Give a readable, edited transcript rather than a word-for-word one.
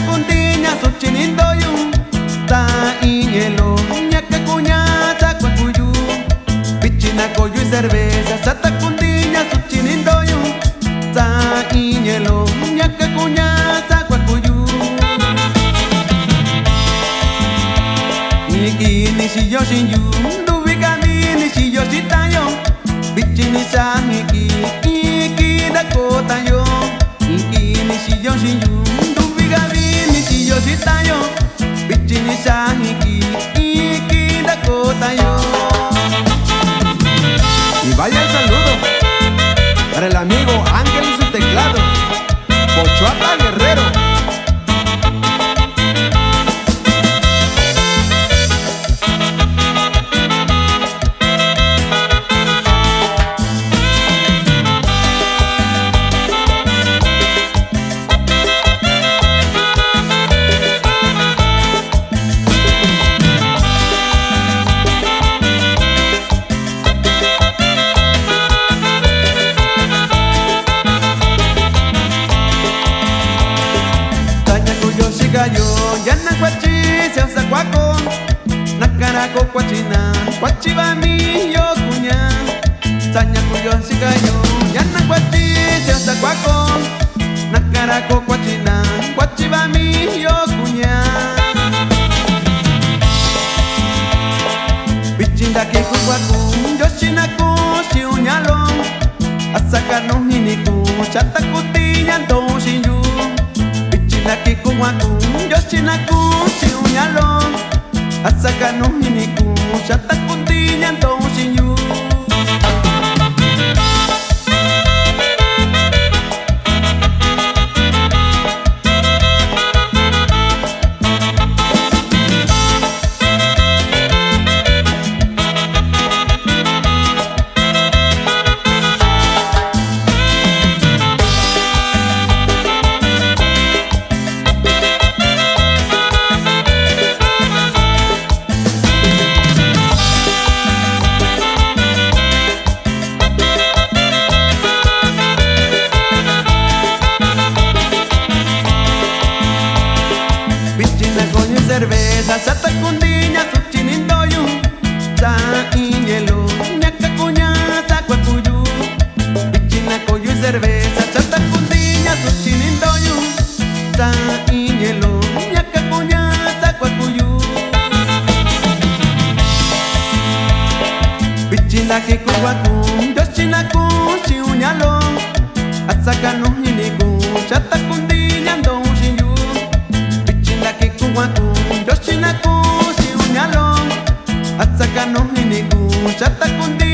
kundinya suchinindoyu ta iñelo ñaca cuña chacua cuyu pichina coyo y cerveza chata kundinya suchinindoyu ta iñelo ñaca cuña chacua cuyu Niki nishi yoshin yu Dubikani nishi yoshitayo Bichini sahiki Iki dakota yo Niki nishi yoshin yu Dubikani nishi yoshitayo Bichini sahiki Iki dakota yo Y vaya el saludo para el amigo Ángel y su teclado Pochuata Guerrero. Yo yana kwachi se usa kwako nakarako kwachina kwachibami yo kuña saña kuyo sigayo yana kwachi se usa kwako nakarako kwachina kwachibami yo kuña bichinda ke kwaku yoshina ku shiuñalo asaka no hiniku chata kutiña ndo shinyu Naki kuwaku, yoshinaku, shiuñalo Asaka no hiniku, shata kundinya ndo shinyu cerveza, chata kundinya suchinindoyu Sa iñelo, ñaca cuña, sacua cuyu Bichina coyo y cerveza, chata kundinya suchinindoyu Sa iñelo, ñaca cuña, sacua cuyu Bichina que kuwaku, yoshinaku, shiuñalo Asaka no hiniku, chata kundinya ndo shinyu Bichina que kuwaku yoshinaku shiuñalo Asaka no hiniku chata kundi